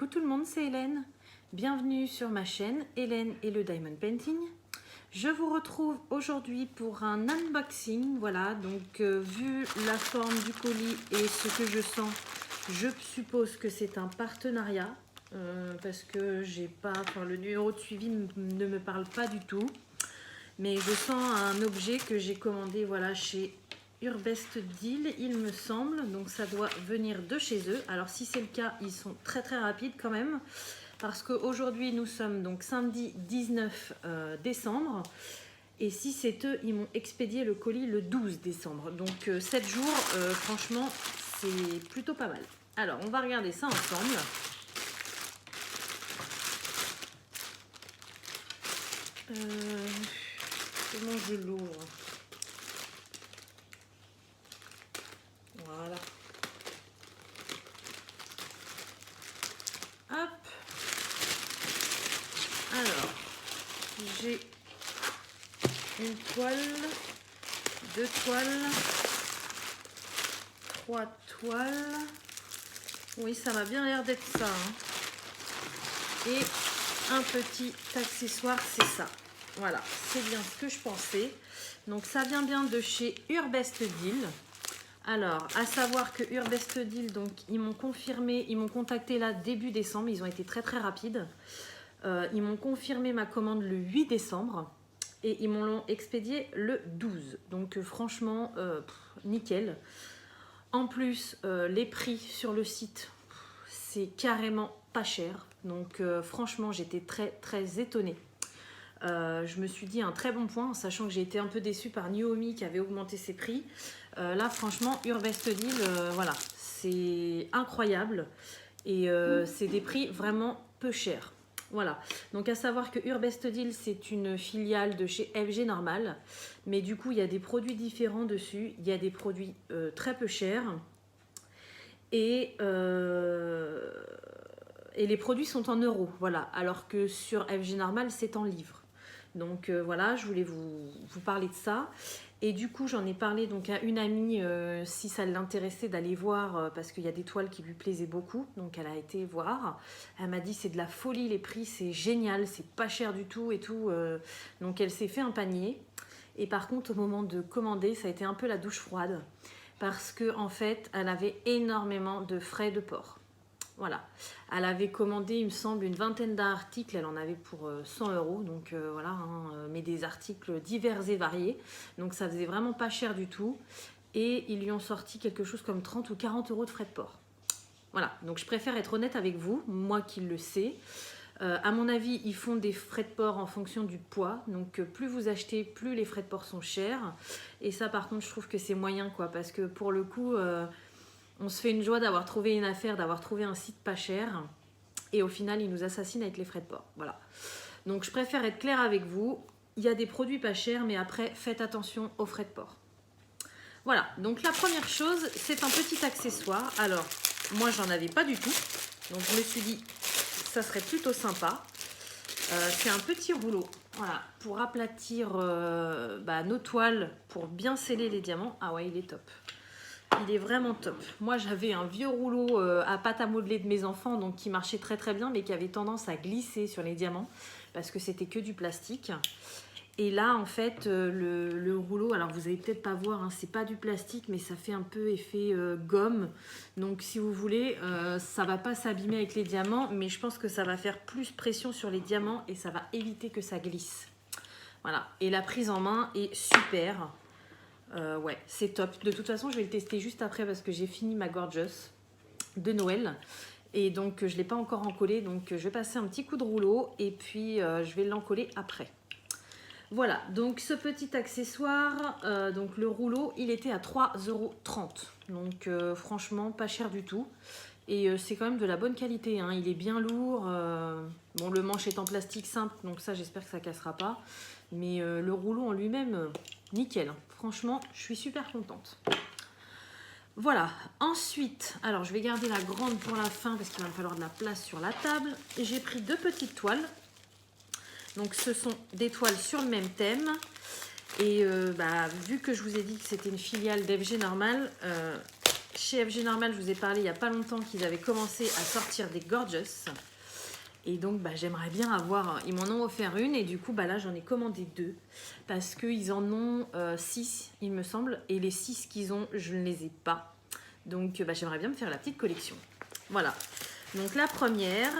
Coucou tout le monde, c'est Hélène. Bienvenue sur ma chaîne Hélène et le Diamond Painting. Je vous retrouve aujourd'hui pour un unboxing. Voilà, donc vu la forme du colis et ce que je sens, je suppose que c'est un partenariat parce que j'ai pas, le numéro de suivi ne me parle pas du tout. Mais je sens un objet que j'ai commandé voilà, chez Urbest Deal, il me semble. Donc ça doit venir de chez eux. Alors si c'est le cas, ils sont très rapides quand même. Parce qu'aujourd'hui, nous sommes donc samedi 19 décembre. Et si c'est eux, ils m'ont expédié le colis le 12 décembre. Donc 7 jours, franchement, c'est plutôt pas mal. Alors, on va regarder ça ensemble. Comment je l'ouvre? Voilà. Hop. Alors, j'ai une toile, deux toiles, trois toiles. Oui, ça m'a bien l'air d'être ça. Hein. Et un petit accessoire, c'est ça. Voilà, c'est bien ce que je pensais. Donc ça vient bien de chez Urbest Deal. Alors, à savoir que Urbest Deal, donc ils m'ont confirmé, ils m'ont contacté là début décembre, ils ont été très rapides. Ils m'ont confirmé ma commande le 8 décembre et ils m'ont l'ont expédié le 12. Donc franchement, nickel. En plus, les prix sur le site, c'est carrément pas cher. Donc franchement, j'étais très étonnée. Je me suis dit un très bon point, sachant que j'ai été un peu déçue par Naomi qui avait augmenté ses prix. Là, franchement, Urbest Deal, voilà, c'est incroyable. Et c'est des prix vraiment peu chers. Voilà, donc à savoir que Urbest Deal, c'est une filiale de chez FG Normal. Mais du coup, il y a des produits différents dessus. Il y a des produits très peu chers. Et les produits sont en euros, voilà. Alors que sur FG Normal, c'est en livres. Donc voilà, je voulais vous parler de ça. Et du coup, j'en ai parlé donc à une amie, si ça l'intéressait d'aller voir, parce qu'il y a des toiles qui lui plaisaient beaucoup. Donc elle a été voir. Elle m'a dit c'est de la folie, les prix, c'est génial, c'est pas cher du tout et tout. Donc elle s'est fait un panier. Et par contre, au moment de commander, ça a été un peu la douche froide. Parce qu'en fait, elle avait énormément de frais de port. Voilà, elle avait commandé, il me semble, une vingtaine d'articles, elle en avait pour 100 €, donc voilà, hein, mais des articles divers et variés, donc ça faisait vraiment pas cher du tout, et ils lui ont sorti quelque chose comme 30 ou 40 € de frais de port. Voilà, donc je préfère être honnête avec vous, moi qui le sais. À mon avis, ils font des frais de port en fonction du poids, donc plus vous achetez, plus les frais de port sont chers, et ça par contre, je trouve que c'est moyen, quoi, parce que pour le coup... on se fait une joie d'avoir trouvé une affaire, d'avoir trouvé un site pas cher. Et au final, ils nous assassinent avec les frais de port. Voilà. Donc, je préfère être claire avec vous. Il y a des produits pas chers, mais après, faites attention aux frais de port. Voilà. Donc, la première chose, c'est un petit accessoire. Alors, moi, j'en avais pas du tout. Donc, je me suis dit, ça serait plutôt sympa. C'est un petit rouleau. Voilà. Pour aplatir nos toiles, pour bien sceller les diamants. Ah ouais, il est top. Il est vraiment top. Moi, j'avais un vieux rouleau à pâte à modeler de mes enfants, donc qui marchait très bien, mais qui avait tendance à glisser sur les diamants, parce que c'était que du plastique. Et là, en fait, le rouleau, alors vous allez peut-être pas voir, hein, c'est pas du plastique, mais ça fait un peu effet gomme. Donc, si vous voulez, ça va pas s'abîmer avec les diamants, mais je pense que ça va faire plus pression sur les diamants et ça va éviter que ça glisse. Voilà. Et la prise en main est super. Ouais, c'est top. De toute façon, je vais le tester juste après parce que j'ai fini ma Gorgeous de Noël. Et donc, je ne l'ai pas encore encollé. Donc, je vais passer un petit coup de rouleau et puis je vais l'encoller après. Voilà, donc ce petit accessoire, donc le rouleau, il était à 3,30 €. Donc, franchement, pas cher du tout. Et c'est quand même de la bonne qualité, hein. Il est bien lourd. Bon, le manche est en plastique simple, donc ça, j'espère que ça ne cassera pas. Mais le rouleau en lui-même, nickel. Franchement, je suis super contente. Voilà. Ensuite, alors je vais garder la grande pour la fin parce qu'il va me falloir de la place sur la table. J'ai pris deux petites toiles. Donc, ce sont des toiles sur le même thème. Et vu que je vous ai dit que c'était une filiale d'FG Normal, chez FG Normal, je vous ai parlé il n'y a pas longtemps qu'ils avaient commencé à sortir des Gorgeous. Et donc, bah, j'aimerais bien avoir... Ils m'en ont offert une et du coup, bah, là, j'en ai commandé 2. Parce qu'ils en ont 6, il me semble. Et les 6 qu'ils ont, je ne les ai pas. Donc, bah, j'aimerais bien me faire la petite collection. Voilà. Donc, la première...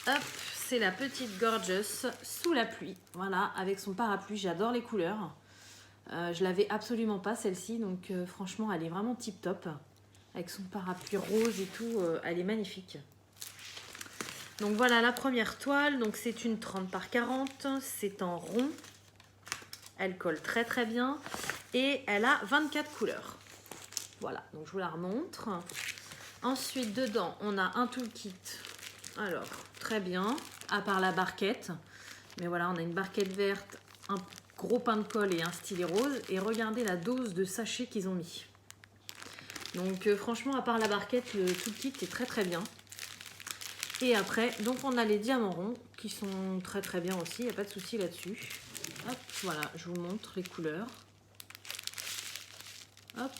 Hop, c'est la petite Gorgeous sous la pluie. Voilà, avec son parapluie. J'adore les couleurs. Je l'avais absolument pas celle-ci, donc franchement elle est vraiment tip top avec son parapluie rose et tout, elle est magnifique. Donc voilà la première toile, donc c'est une 30 par 40, c'est en rond, elle colle très très bien et elle a 24 couleurs. Voilà, donc je vous la remontre. Ensuite dedans on a un toolkit, alors très bien, à part la barquette, mais voilà on a une barquette verte, un gros pain de colle et un stylet rose. Et regardez la dose de sachets qu'ils ont mis. Donc franchement, à part la barquette, tout le kit est très très bien. Et après, donc on a les diamants ronds qui sont très très bien aussi. Il n'y a pas de souci là-dessus. Hop, voilà, je vous montre les couleurs. Hop,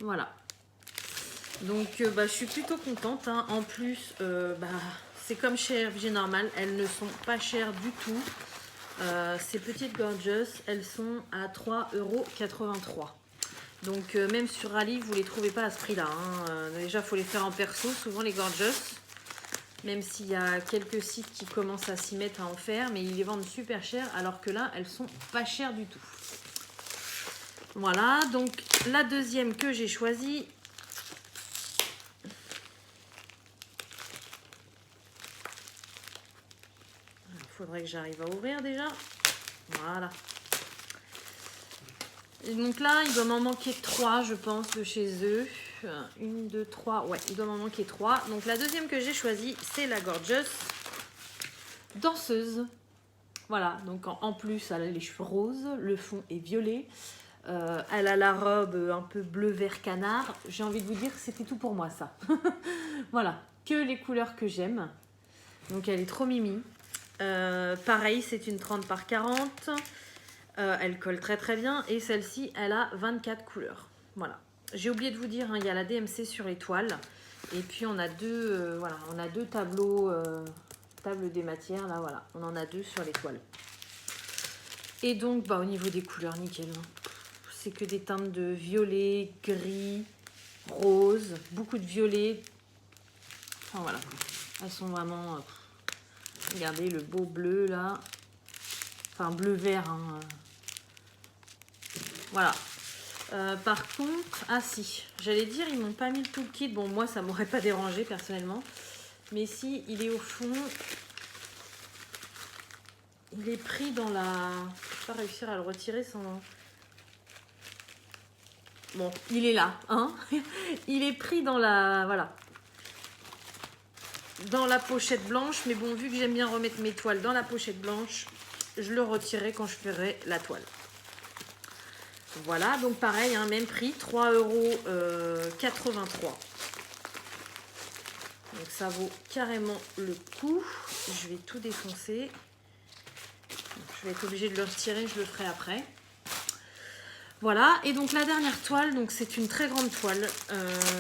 voilà. Donc bah, je suis plutôt contente. Hein. En plus, bah, c'est comme chez FG Normal. Elles ne sont pas chères du tout. Ces petites Gorgeous, elles sont à 3,83 €. Donc même sur Ali, vous les trouvez pas à ce prix-là. Hein. Déjà, il faut les faire en perso, souvent les Gorgeous. Même s'il y a quelques sites qui commencent à s'y mettre à en faire, mais ils les vendent super cher, alors que là, elles sont pas chères du tout. Voilà, donc la deuxième que j'ai choisie. Il faudrait que j'arrive à ouvrir déjà. Voilà. Et donc là, il doit m'en manquer 3, je pense, de chez eux. 1, 2, 3. Ouais, il doit m'en manquer 3. Donc la deuxième que j'ai choisie, c'est la Gorgeous danseuse. Voilà, donc en plus, elle a les cheveux roses, le fond est violet. Elle a la robe un peu bleu vert canard. J'ai envie de vous dire, c'était tout pour moi, ça. Voilà, que les couleurs que j'aime. Donc elle est trop mimi. Pareil, c'est une 30 par 40. Elle colle très très bien. Et celle-ci, elle a 24 couleurs. Voilà. J'ai oublié de vous dire, hein, il y a la DMC sur les toiles. Et puis on a deux, voilà, on a deux tableaux, table des matières. Là, voilà, on en a 2 sur les toiles. Et donc, bah, au niveau des couleurs, nickel. Hein. C'est que des teintes de violet, gris, rose, beaucoup de violet. Enfin voilà, elles sont vraiment... regardez le beau bleu là. Enfin bleu vert. Hein. Voilà. Par contre, ah si, j'allais dire ils m'ont pas mis le toolkit. Bon moi ça m'aurait pas dérangé personnellement. Mais si, il est au fond. Il est pris dans la... Je vais pas réussir à le retirer sans... Bon, il est là, hein. Il est pris dans la... Voilà. Dans la pochette blanche. Mais bon, vu que j'aime bien remettre mes toiles dans la pochette blanche, je le retirerai quand je ferai la toile. Voilà, donc pareil, hein, même prix, 3,83 €. Donc ça vaut carrément le coup. Je vais tout défoncer. Je vais être obligée de le retirer, je le ferai après. Voilà, et donc la dernière toile, donc c'est une très grande toile.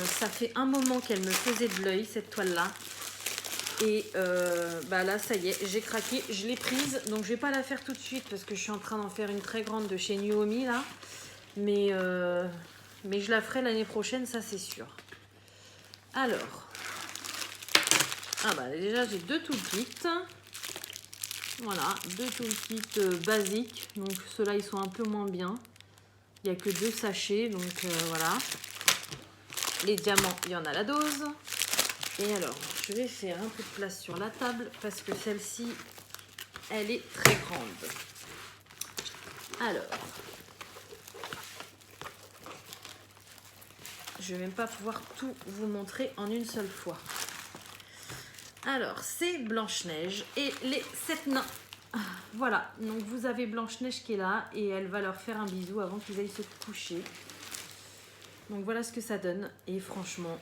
Ça fait un moment qu'elle me faisait de l'œil, cette toile-là. Et bah là, ça y est, j'ai craqué, je l'ai prise. Donc je vais pas la faire tout de suite parce que je suis en train d'en faire une très grande de chez Nuomi là. Mais je la ferai l'année prochaine, ça c'est sûr. Alors, ah bah déjà j'ai 2 toolkits. Voilà, 2 toolkits basiques. Donc ceux-là ils sont un peu moins bien. Il n'y a que 2 sachets, donc voilà. Les diamants, il y en a la dose. Et alors, je vais faire un peu de place sur la table parce que celle-ci, elle est très grande. Alors, je vais même pas pouvoir tout vous montrer en une seule fois. Alors, c'est Blanche-Neige et les 7 nains. Voilà, donc vous avez Blanche-Neige qui est là et elle va leur faire un bisou avant qu'ils aillent se coucher. Donc voilà ce que ça donne et franchement,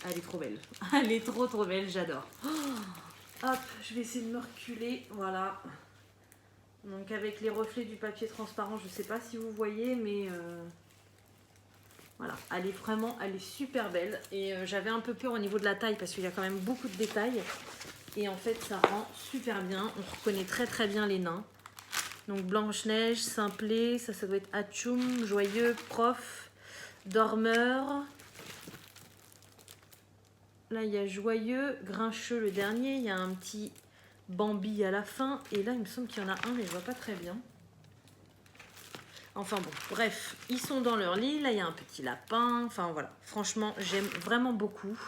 elle est trop belle. Elle est trop trop belle, j'adore. Hop, je vais essayer de me reculer, voilà. Donc avec les reflets du papier transparent, je sais pas si vous voyez, mais Voilà, elle est super belle. Et j'avais un peu peur au niveau de la taille parce qu'il y a quand même beaucoup de détails. Et en fait, ça rend super bien. On reconnaît très bien les nains. Donc Blanche-Neige, Simplet, ça doit être Atchoum, Joyeux, Prof, Dormeur. Là, il y a Joyeux, Grincheux le dernier. Il y a un petit Bambi à la fin. Et là, il me semble qu'il y en a un, mais je vois pas très bien. Enfin bon, bref, ils sont dans leur lit. Là, il y a un petit lapin. Enfin voilà, franchement, j'aime vraiment beaucoup.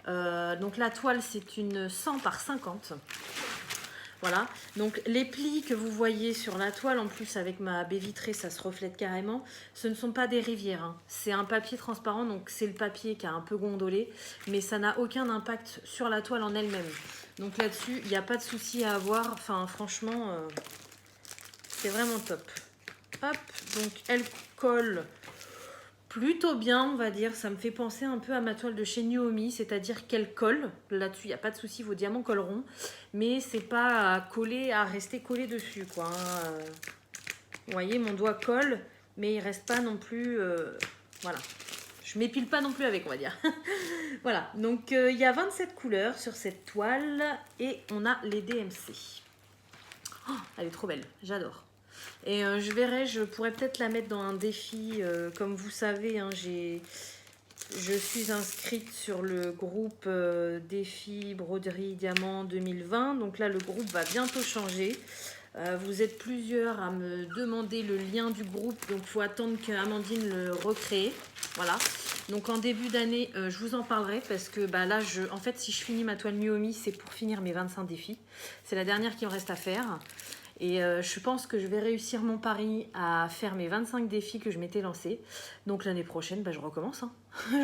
Donc la toile, c'est une 100 par 50. Voilà, donc les plis que vous voyez sur la toile, en plus avec ma baie vitrée, ça se reflète carrément. Ce ne sont pas des rivières, hein. C'est un papier transparent, donc c'est le papier qui a un peu gondolé, mais ça n'a aucun impact sur la toile en elle-même. Donc là-dessus, il n'y a pas de souci à avoir. Enfin, franchement, c'est vraiment top. Hop, donc elle colle plutôt bien, on va dire. Ça me fait penser un peu à ma toile de chez Nuomi, c'est-à-dire qu'elle colle. Là-dessus, il n'y a pas de souci, vos diamants colleront. Mais c'est pas à coller, à rester collé dessus, quoi. Vous voyez, mon doigt colle, mais il reste pas non plus... voilà. Je m'épile pas non plus avec, on va dire. Voilà, donc il y a 27 couleurs sur cette toile et on a les DMC. Oh, elle est trop belle, j'adore. Et je verrai, je pourrais peut-être la mettre dans un défi. Comme vous savez, hein, je suis inscrite sur le groupe défi broderie diamant 2020. Donc là, le groupe va bientôt changer. Vous êtes plusieurs à me demander le lien du groupe. Donc il faut attendre qu'Amandine le recrée. Voilà. Donc en début d'année, je vous en parlerai parce que bah, là, en fait, si je finis ma toile Nuomi, c'est pour finir mes 25 défis. C'est la dernière qui me reste à faire. Et je pense que je vais réussir mon pari à faire mes 25 défis que je m'étais lancés. Donc l'année prochaine, bah, je recommence. Hein.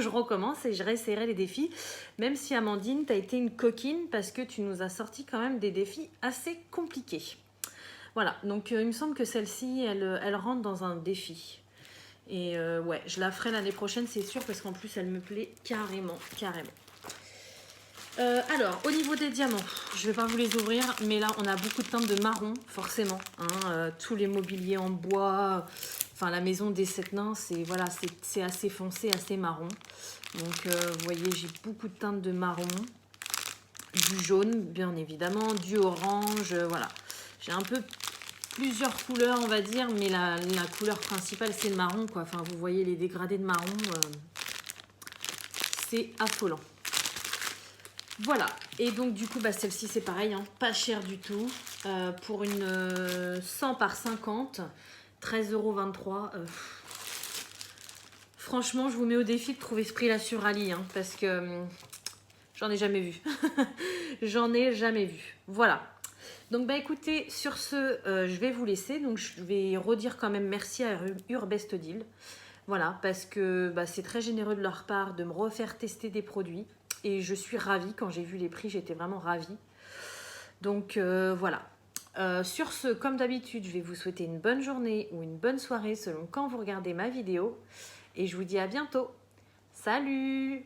Je recommence et je réessayerai les défis. Même si Amandine, tu as été une coquine parce que tu nous as sorti quand même des défis assez compliqués. Voilà, donc il me semble que celle-ci, elle rentre dans un défi. Et ouais, je la ferai l'année prochaine, c'est sûr, parce qu'en plus, elle me plaît carrément. Alors, au niveau des diamants, je ne vais pas vous les ouvrir, mais là, on a beaucoup de teintes de marron, forcément. Hein, tous les mobiliers en bois, enfin, la maison des 7 nains, c'est voilà, c'est assez foncé, assez marron. Donc, vous voyez, j'ai beaucoup de teintes de marron, du jaune, bien évidemment, du orange, voilà. J'ai un peu plusieurs couleurs, on va dire, mais la couleur principale, c'est le marron, quoi. Enfin, vous voyez les dégradés de marron, c'est affolant. Voilà, et donc du coup, bah, celle-ci c'est pareil, hein, pas cher du tout. Pour une 100 par 50, 13,23 €. Franchement, je vous mets au défi de trouver ce prix-là sur Ali, hein, parce que j'en ai jamais vu. J'en ai jamais vu. Voilà. Donc bah écoutez, sur ce, je vais vous laisser. Donc je vais redire quand même merci à Urbest Deal. Voilà, parce que bah, c'est très généreux de leur part de me refaire tester des produits. Et je suis ravie, quand j'ai vu les prix, j'étais vraiment ravie. Donc voilà. Sur ce, comme d'habitude, je vais vous souhaiter une bonne journée ou une bonne soirée selon quand vous regardez ma vidéo. Et je vous dis à bientôt. Salut!